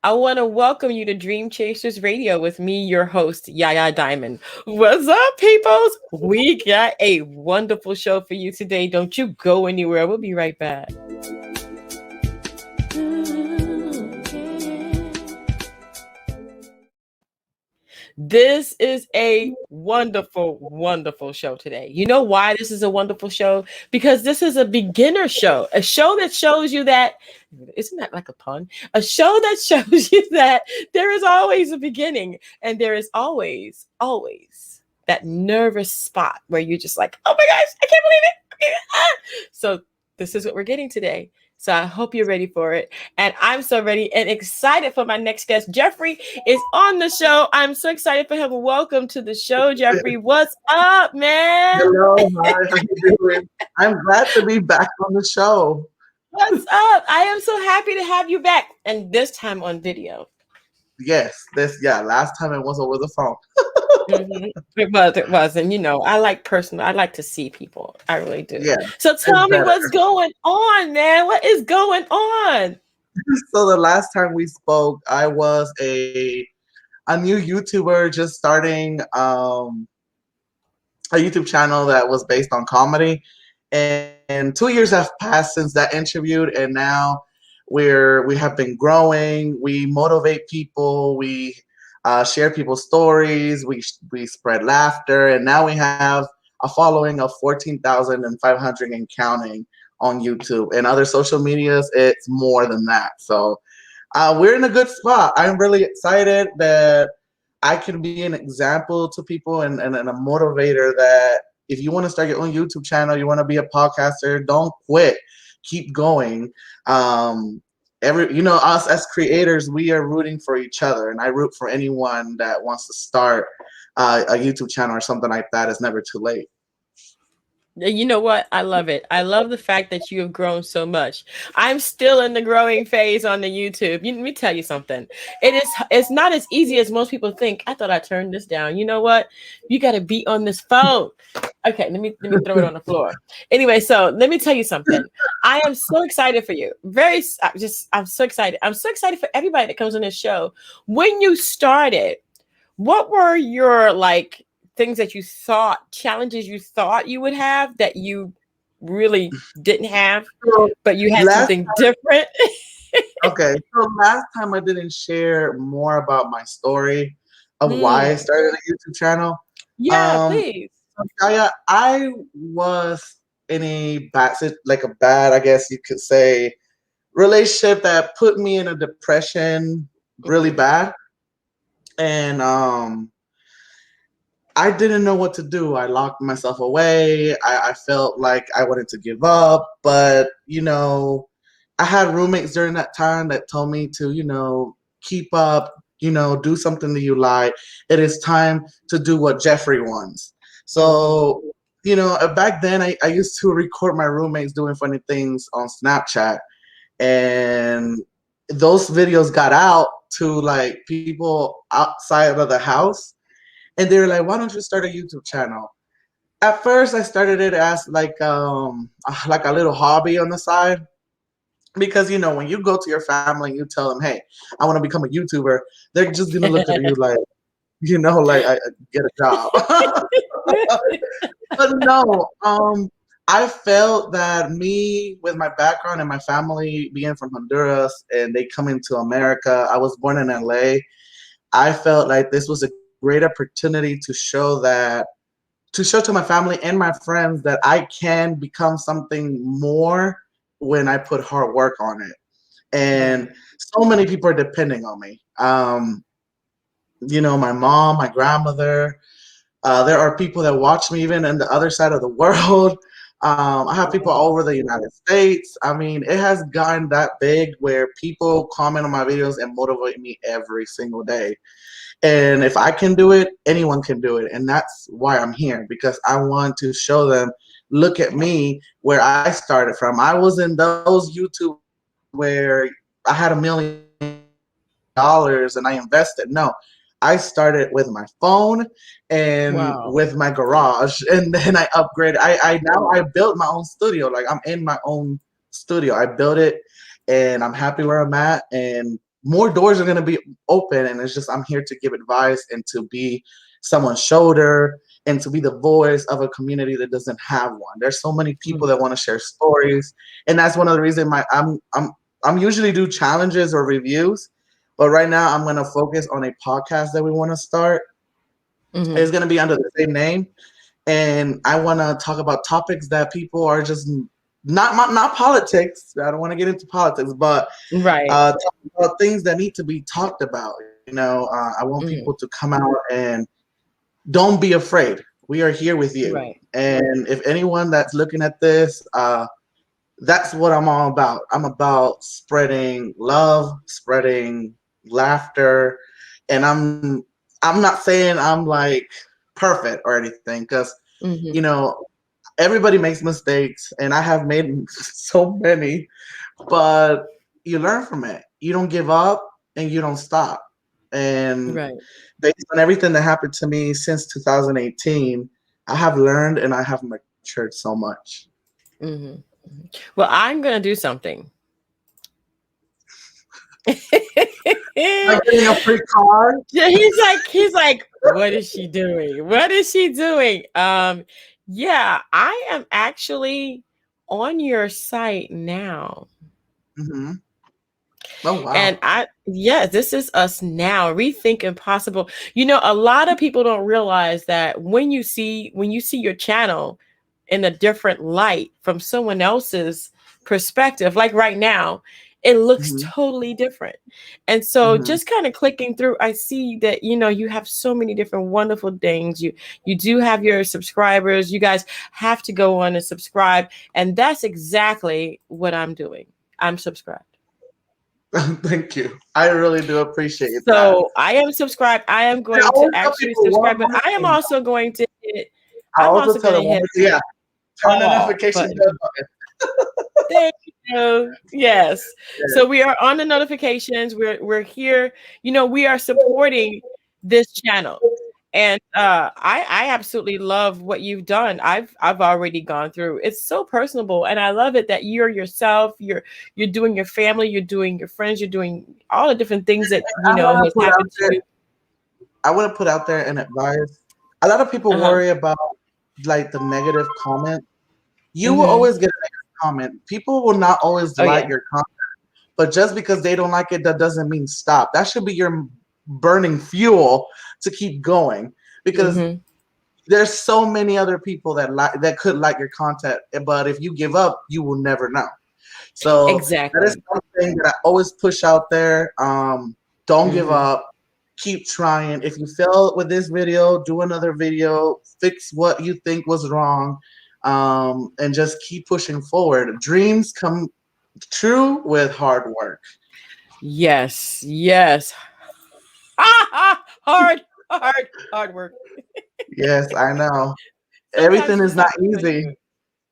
I want to welcome you to Dream Chasers Radio with me, your host, Yaya Diamond. What's up, peoples? We got a wonderful show for you today. Don't you go anywhere. We'll be right back. This is a wonderful, wonderful show today. You know why this is a wonderful show? Because this is a beginner show, a show that shows you that, isn't that like a pun? A show that shows you that there is always a beginning and there is always, always that nervous spot where you're just like, oh my gosh, I can't believe it. So this is what we're getting today. So I hope you're ready for it. And I'm so ready and excited for my next guest. Jeffrey is on the show. I'm so excited for him. Welcome to the show, Jeffrey. What's up, man? Hello, hi, how you doing? I'm glad to be back on the show. What's up? I am so happy to have you back. And this time on video. Yes, last time it was over the phone. It was. And I like personal. I like to see people. I really do. Yeah. So tell me what's going on, man. What is going on? So the last time we spoke, I was a new YouTuber just starting a YouTube channel that was based on comedy. And 2 years have passed since that interview, and now we have been growing. We motivate people. We share people's stories. We spread laughter, and now we have a following of 14,500 and counting on YouTube and other social medias. It's more than that. So we're in a good spot. I'm really excited that I can be an example to people and a motivator that if you want to start your own YouTube channel, you want to be a podcaster, don't quit. Keep going. Us as creators, we are rooting for each other, and I root for anyone that wants to start a YouTube channel or something like that. It's never too late. You know what? I love it. I love the fact that you have grown so much. I'm still in the growing phase on the YouTube. Let me tell you something. It's not as easy as most people think. I thought I turned this down. You know what? You got to be on this phone. Okay, let me throw it on the floor. Anyway, so let me tell you something. I am so excited for you. I'm so excited. I'm so excited for everybody that comes on this show. When you started, what were your things that you thought, challenges you thought you would have that you really didn't have, but you had something different? Okay, so last time I didn't share more about my story of why I started a YouTube channel. Yeah, please. I was in a bad, I guess you could say, relationship that put me in a depression really bad. And I didn't know what to do. I locked myself away. I felt like I wanted to give up, but I had roommates during that time that told me to, keep up, do something that you like. It is time to do what Jeffrey wants. So, back then I used to record my roommates doing funny things on Snapchat, and those videos got out to people outside of the house. And they were like, why don't you start a YouTube channel? At first, I started it as like a little hobby on the side. Because, when you go to your family and you tell them, hey, I want to become a YouTuber, they're just going to look at you like, I get a job. But no, I felt that me, with my background and my family being from Honduras and they come into America, I was born in LA. I felt like this was a great opportunity to show to my family and my friends that I can become something more when I put hard work on it. And so many people are depending on me. My mom, my grandmother. There are people that watch me even in the other side of the world. I have people all over the United States. I mean, it has gotten that big where people comment on my videos and motivate me every single day. And if I can do it, anyone can do it. And that's why I'm here, because I want to show them, look at me, where I started from. I was in those YouTube where I had $1 million and I invested. No, I started with my phone and with my garage, and then I upgraded. I built my own studio. Like, I'm in my own studio. I built it, and I'm happy where I'm at. And more doors are going to be open. And it's just, I'm here to give advice and to be someone's shoulder and to be the voice of a community that doesn't have one. There's so many people that want to share stories. And that's one of the reasons I'm usually do challenges or reviews, but right now I'm going to focus on a podcast that we want to start. Mm-hmm. It's going to be under the same name, and I want to talk about topics that people are just not politics. I don't want to get into politics, but Right. talk about things that need to be talked about. I want people Mm-hmm. to come out and don't be afraid. We are here with you, Right. and if anyone that's looking at this, that's what I'm all about. I'm about spreading love, spreading laughter, and I'm not saying I'm like perfect or anything, because you Mm-hmm. know everybody makes mistakes, and I have made so many, but you learn from it. You don't give up and you don't stop. And Right. based on everything that happened to me since 2018, I have learned and I have matured so much. Mm-hmm. Well, I'm gonna do something. Like getting a free car. Yeah, he's like, what is she doing? What is she doing? Yeah, I am actually on your site now. Hmm. Oh And wow. yeah, this is us now, Rethink Impossible. A lot of people don't realize that when you see your channel in a different light from someone else's perspective, like right now, it looks Hmm. totally different. And so Hmm. just kind of clicking through, I see that you have so many different wonderful things. You do have your subscribers. You guys have to go on and subscribe. And that's exactly what I'm doing. I'm subscribed. Thank you. I really do appreciate that. So I am subscribed. I am I going always to tell actually people one subscribe, but more I am thing. also going to hit. I I'm also also tell going them to one hit more thing. Yeah, turn the all notification button. bell button. Thank you. Yes. Yeah. So we are on the notifications. We're here. We are supporting this channel. And I absolutely love what you've done. I've already gone through. It's so personable, and I love it that you're yourself. You're doing your family. You're doing your friends. You're doing all the different things that I want to has put out happened to there. you. I want to put out there an advice. A lot of people Uh huh. worry about like the negative comment. You will Mm-hmm. always get a negative comment. People will not always Oh like yeah. your comment, but just because they don't like it, that doesn't mean stop. That should be your burning fuel to keep going, because Mm-hmm. there's so many other people that could like your content, but if you give up, you will never know. So that is Exactly. something that I always push out there. Don't give Mm-hmm. up. Keep trying. If you fail with this video, do another video. Fix what you think was wrong, and just keep pushing forward. Dreams come true with hard work. Yes. Yes. Hard work. Yes, I know. Sometimes Everything you is just not have to push easy. through.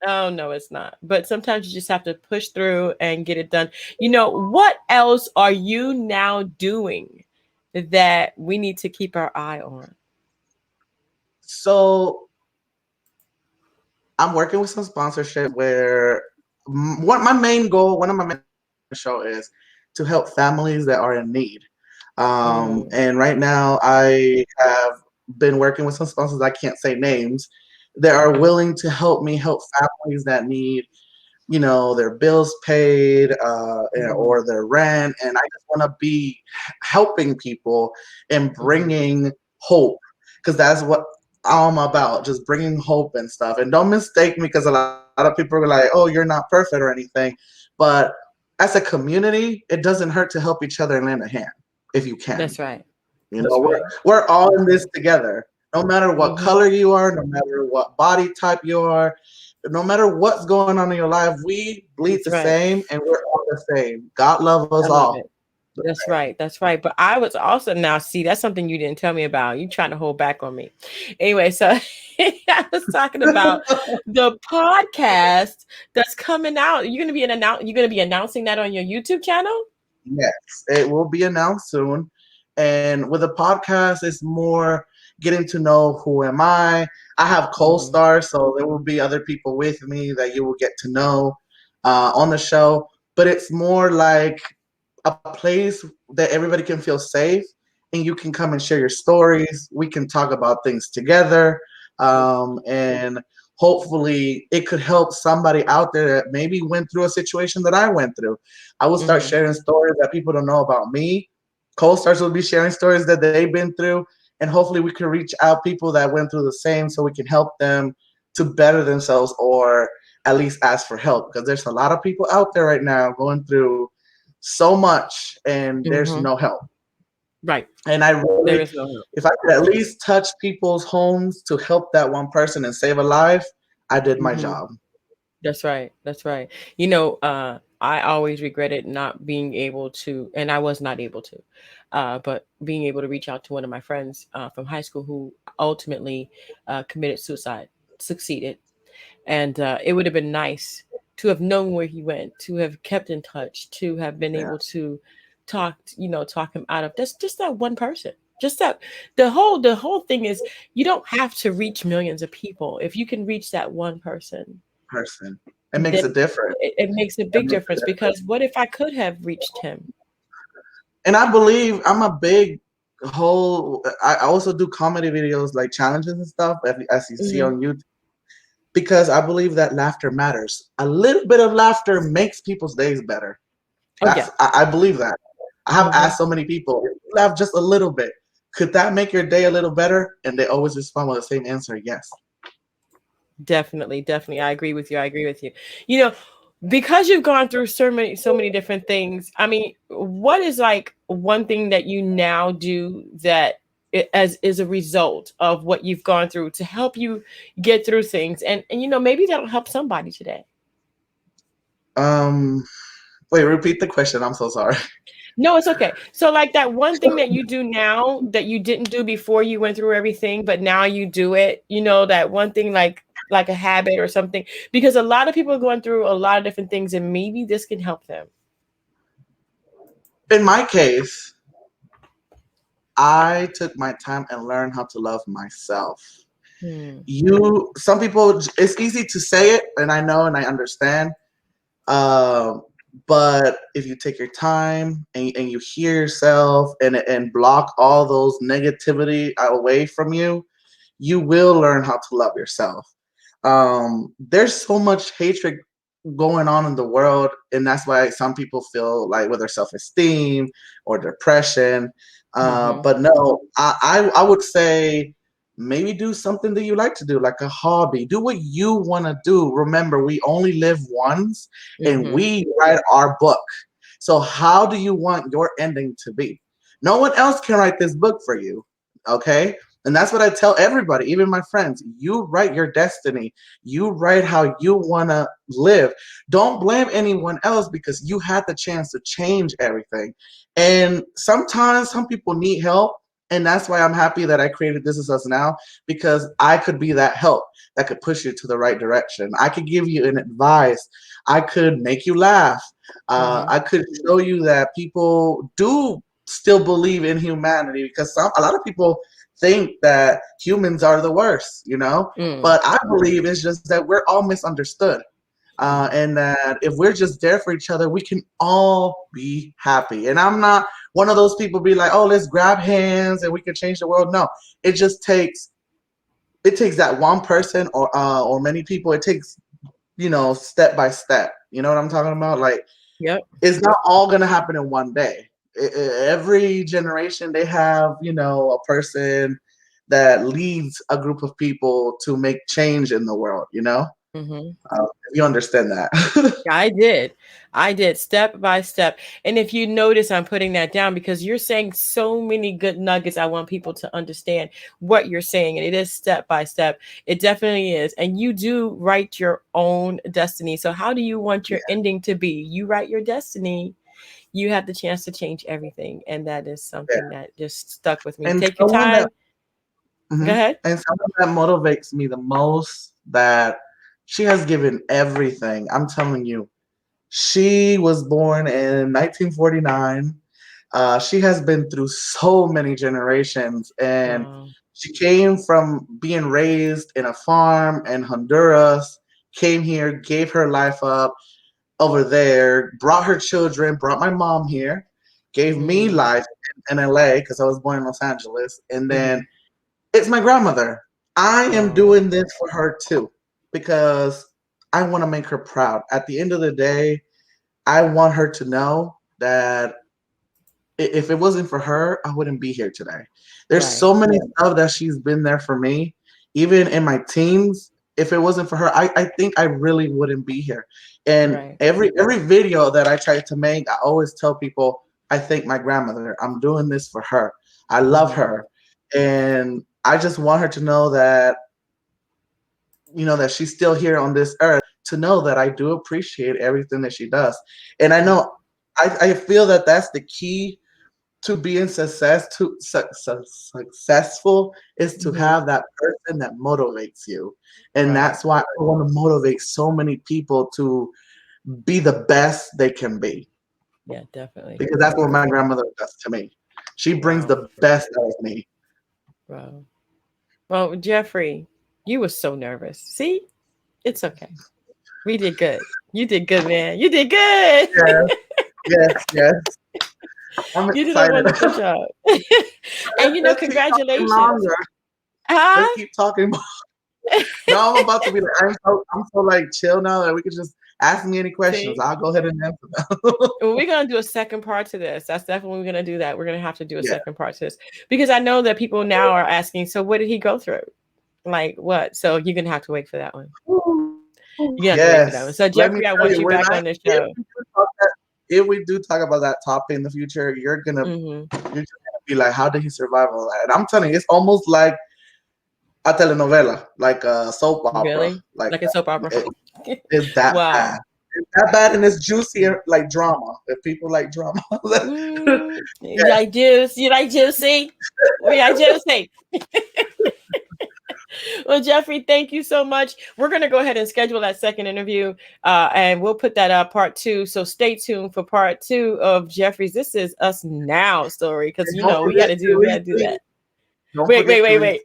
Oh no, it's not. But sometimes you just have to push through and get it done. What else are you now doing that we need to keep our eye on? So I'm working with some sponsorship where one of my main goals on the show is to help families that are in need. Mm, And right now, I have been working with some sponsors. I can't say names. That are uh, willing to help me help families that need, their bills paid, mm, or their rent. And I just want to be helping people and mhm. bringing hope, because that's what I'm about, just bringing hope and stuff. And don't mistake me, because a lot of people are like, oh, you're not perfect or anything. But as a community, it doesn't hurt to help each other and lend a hand if you can. That's right. You know, That's we're right. we're all in this together. No matter what Hmm. color you are, no matter what body type you are, no matter what's going on in your life, we bleed That's the right. same and we're all the same. God love us I love all. it. That's right. That's right. But I was also now see that's something you didn't tell me about. You trying to hold back on me. Anyway, so I was talking about the podcast that's coming out. You're gonna be announcing that on your YouTube channel? Yes, it will be announced soon. And with a podcast, it's more getting to know who am I. I have Hmm. co-stars, so there will be other people with me that you will get to know on the show. But it's more like a place that everybody can feel safe, and you can come and share your stories. We can talk about things together, and hopefully it could help somebody out there that maybe went through a situation that I went through. I will start Mm-hmm. sharing stories that people don't know about me. Co-stars will be sharing stories that they've been through, and hopefully we can reach out people that went through the same, so we can help them to better themselves, or at least ask for help, because there's a lot of people out there right now going through so much and there's Mm-hmm. no help. Right. And I There really, is no help. if I could at least touch people's homes to help that one person and save a life, I did my Mm-hmm. job. That's right. That's right. I always regretted not being able to, and I was not able to, but being able to reach out to one of my friends from high school who ultimately committed suicide, succeeded. And it would have been nice to have known where he went, to have kept in touch, to have been Yeah, able to talk him out of this, just that one person. Just that the whole thing is you don't have to reach millions of people. If you can reach that one person, person. It makes a then difference. it makes a It big makes a difference, difference. because what if I could have reached him? And I believe I'm a big whole. I also do comedy videos like challenges and stuff, as you see Hmm. on YouTube, because I believe that laughter matters. A little bit of laughter makes people's days better. Oh yeah. I believe that. I have Hmm. asked so many people, if you laugh just a little bit, could that make your day a little better? And they always respond with the same answer, yes. Definitely, definitely. I agree with you. I agree with you. You know, because you've gone through so many different things. I mean, what is like one thing that you now do that as is a result of what you've gone through to help you get through things, and maybe that'll help somebody today. Um, Wait, repeat the question. I'm so sorry. No, it's okay. So like that one thing that you do now that you didn't do before you went through everything, but now you do it, that one thing like a habit or something, because a lot of people are going through a lot of different things and maybe this can help them. In my case, I took my time and learned how to love myself. Hmm. Some people, it's easy to say it, and I know and I understand. Um, but if you take your time and you hear yourself and block all those negativity away from you, you will learn how to love yourself. There's so much hatred going on in the world, and that's why some people feel like with their self-esteem or depression. Mm-hmm. But no, I would say maybe do something that you like to do, like a hobby. Do what you want to do. Remember, we only live once, and Mm-hmm. we write our book. So how do you want your ending to be? No one else can write this book for you. Okay. And that's what I tell everybody, even my friends. You write your destiny. You write how you want to live. Don't blame anyone else, because you had the chance to change everything. And sometimes some people need help. And that's why I'm happy that I created This Is Us now, because I could be that help that could push you to the right direction. I could give you an advice. I could make you laugh. Mm-hmm. I could show you that people do still believe in humanity, because a lot of people think that humans are the worst, Mm. but I believe it's just that we're all misunderstood. And that if we're just there for each other, we can all be happy. And I'm not one of those people be like, oh, let's grab hands and we can change the world. No, it just takes that one person or many people. It takes step by step. You know what I'm talking about? Like, Yep. it's not all gonna happen in one day. Every generation they have a person that leads a group of people to make change in the world. Mm-hmm. If you understand that. I did. I did step by step. And if you notice, I'm putting that down because you're saying so many good nuggets. I want people to understand what you're saying. And it is step by step. It definitely is. And you do write your own destiny. So, how do you want your Yeah, ending to be? You write your destiny. You have the chance to change everything. And that is yeah. something that just stuck with me. And Take your someone that time. Go ahead. motivates me the most, that she has given everything. I'm telling you, she was born in 1949. She has been through so many generations, and Wow. she came from being raised in a farm in Honduras, came here, gave her life up over there, brought her children, brought my mom here. gave me Mm-hmm. life in LA because I was born in Los Angeles, and Mm-hmm. then it's my grandmother. I am Oh, doing this for her too because I want to make her proud. At the end of the day, I want her to know that if it wasn't for her, I wouldn't be here today. There's right, so many stuff that she's been there for me, even in my teens. If it wasn't for her, I think I really wouldn't be here. And right. every video that I try to make, I always tell people I thank my grandmother. I'm doing this for her. I love Mm-hmm. her, and I just want her to know that that she's still here on this earth. To know that I do appreciate everything that she does, and I Right. know I feel that that's the key to being successful is to Mm-hmm. have that person that motivates you. And Right. that's why I want to motivate so many people to be the best they can be. Yeah, definitely. Because that's what my grandmother does to me. She brings Wow. the best out of me. Wow. Well, Jeffrey, you were so nervous. See, it's okay. We did good. You did good, man. You did good. Yes, yes, yes. I'm You did a excited. wonderful job. And Let's keep talking congratulations. longer. Huh? Let's keep talking. Now I'm about to be like, I'm so like chill now that we can just ask me any questions. See? I'll go ahead and answer them. Well, we're gonna do a second part to this. That's definitely we're gonna do that. We're gonna have to do a Yeah. second part to this because I know that people now are asking. So, what did he go through? Like what? So you're gonna have to wait for that one. You're gonna have to wait for that one. Yes. So, Let me Jeffrey, I tell want you, you when back I on the if show. we do talk that if we do talk about that topic in the future, Hmm. you're just gonna be like, how did he survive all that? And I'm telling you, it's almost like a telenovela, like a soap opera, Really? like Like a soap opera? it's that Wow. bad. It's that bad, and it's juicy like drama. If people like drama, You yeah. like juice? You like juicy? We like juicy. Well, Jeffrey, thank you so much. We're going to go ahead and schedule that second interview, and we'll put that up part two. So stay tuned for part two of Jeffrey's "This Is Us Now" story because And don't forget to we got to do retweet. that. Don't forget to retweet. Wait.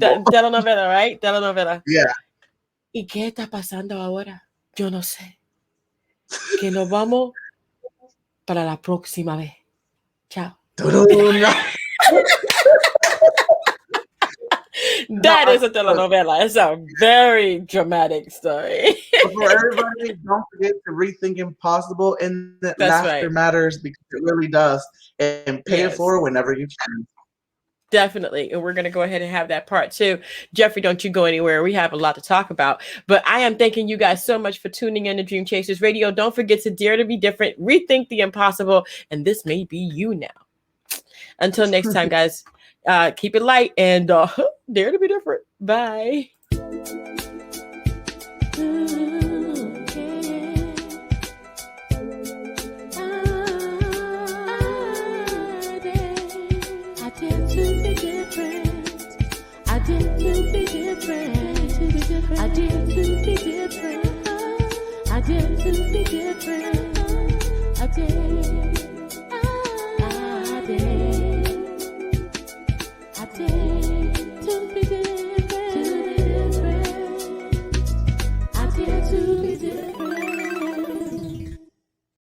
Telenovela, right? Telenovela. Yeah. ¿Y qué está pasando ahora? Yo no sé. Que nos vamos para la próxima vez. Chao. No, That is a look, telenovela. It's a very dramatic story. but for everybody, don't forget to rethink impossible and that That's laughter right. matters because it really does. And pay it forward Yes, whenever you can. definitely. And we're going to go ahead and have that part too. Jeffrey, don't you go anywhere. We have a lot to talk about. But I am thanking you guys so much for tuning in to Dream Chasers Radio. Don't forget to dare to be different, rethink the impossible, and this may be you now. Until next time, guys, keep it light and dare to be different. Bye.